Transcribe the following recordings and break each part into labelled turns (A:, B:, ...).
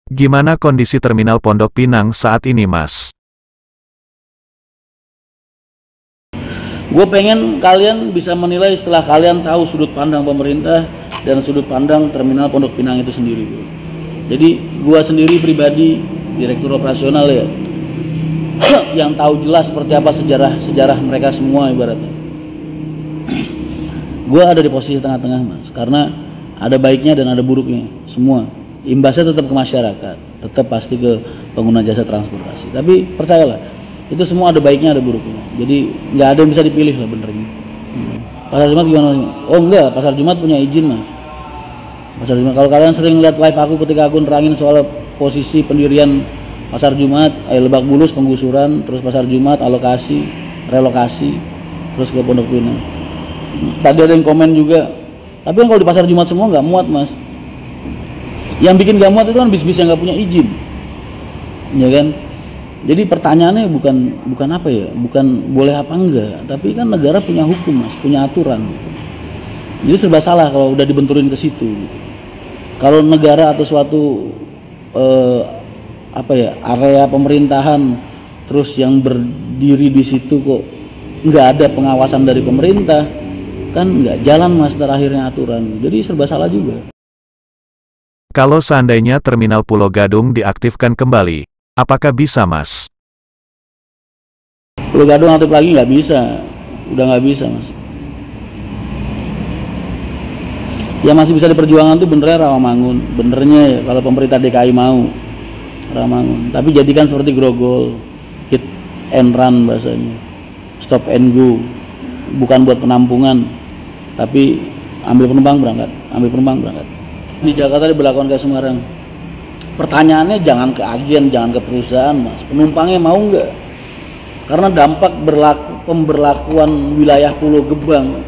A: Gimana kondisi terminal Pondok Pinang saat ini, Mas?
B: Gue pengen kalian bisa menilai setelah kalian tahu sudut pandang pemerintah dan sudut pandang terminal Pondok Pinang itu sendiri. Jadi gue sendiri pribadi, direktur operasional ya, yang tahu jelas seperti apa sejarah mereka semua ibaratnya. Gue ada di posisi tengah-tengah, Mas, karena ada baiknya dan ada buruknya semua. Imbasnya tetap ke masyarakat, tetap pasti ke pengguna jasa transportasi. Tapi percayalah, itu semua ada baiknya ada buruknya. Jadi nggak ada yang bisa dipilih lah benernya. Pasar Jumat gimana? Oh enggak, Pasar Jumat punya izin, Mas. Pasar Jumat, kalau kalian sering lihat live aku ketika aku nerangin soal posisi pendirian Pasar Jumat, Lebak Bulus penggusuran, terus Pasar Jumat alokasi, relokasi, terus ke Pondok Pinang. Tadi ada yang komen juga, tapi kalau di Pasar Jumat semua nggak muat, Mas. Yang bikin gak muat itu kan bis-bis yang gak punya izin, ya kan? Jadi pertanyaannya bukan apa ya, bukan boleh apa enggak, tapi kan negara punya hukum, Mas, punya aturan. Jadi serba salah kalau udah dibenturin ke situ. Kalau negara atau suatu area pemerintahan terus yang berdiri di situ kok nggak ada pengawasan dari pemerintah, kan nggak jalan, Mas, terakhirnya aturan. Jadi serba salah juga.
A: Kalau seandainya terminal Pulau Gadung diaktifkan kembali, apakah bisa, Mas?
B: Pulau Gadung aktif lagi nggak bisa, udah nggak bisa, Mas. Yang masih bisa diperjuangkan tuh benernya Rawamangun, benernya ya kalau pemerintah DKI mau Rawamangun. Tapi jadikan seperti Grogol, hit and run bahasanya, stop and go, bukan buat penampungan, tapi ambil penumpang berangkat. Di Jakarta diberlakukan kayak Semarang. Pertanyaannya jangan ke agen, jangan ke perusahaan, Mas. Penumpangnya mau nggak? Karena dampak pemberlakuan wilayah Pulau Gebang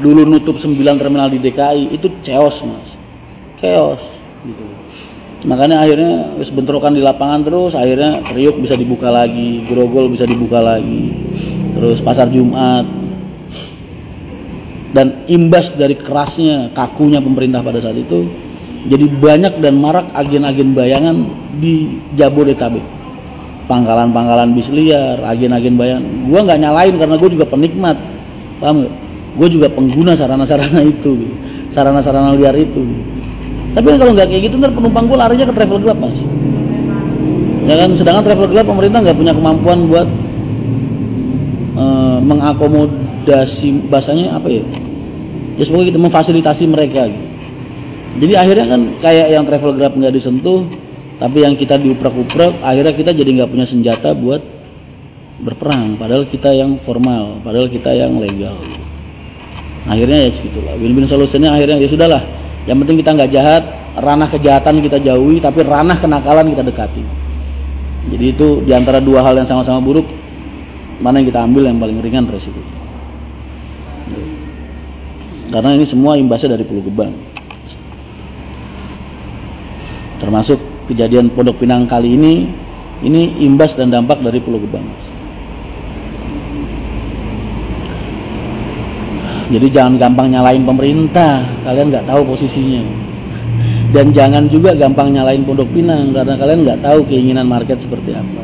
B: dulu nutup 9 terminal di DKI itu chaos, Mas. Chaos gitu. Makanya akhirnya bentrokan di lapangan terus, akhirnya Priok bisa dibuka lagi, Grogol bisa dibuka lagi, terus Pasar Jumat. Dan imbas dari kerasnya, kakunya pemerintah pada saat itu, jadi banyak dan marak agen-agen bayangan di Jabodetabek. Pangkalan-pangkalan bis liar, agen-agen bayangan. Gua nggak nyalain karena gue juga penikmat, paham gak? Gue juga pengguna sarana-sarana itu, sarana-sarana liar itu. Tapi kalau nggak kayak gitu, ntar penumpang gue larinya ke travel gelap, Mas. Ya kan, sedangkan travel gelap pemerintah nggak punya kemampuan buat mengakomodasi, bahasanya apa ya? Ya semoga kita memfasilitasi mereka gitu. Jadi akhirnya kan kayak yang travel gelap nggak disentuh, tapi yang kita diuprak-uprak, akhirnya kita jadi nggak punya senjata buat berperang. Padahal kita yang formal, padahal kita yang legal. Akhirnya ya segitulah. Win-win solutionnya akhirnya ya sudahlah. Yang penting kita nggak jahat, ranah kejahatan kita jauhi, tapi ranah kenakalan kita dekati. Jadi itu diantara dua hal yang sama-sama buruk, mana yang kita ambil yang paling ringan resiko. Karena ini semua imbasnya dari Pulau Gebang, termasuk kejadian Pondok Pinang kali ini imbas dan dampak dari Pulau Gebang. Jadi jangan gampang nyalain pemerintah, kalian nggak tahu posisinya. Dan jangan juga gampang nyalain Pondok Pinang karena kalian nggak tahu keinginan market seperti apa.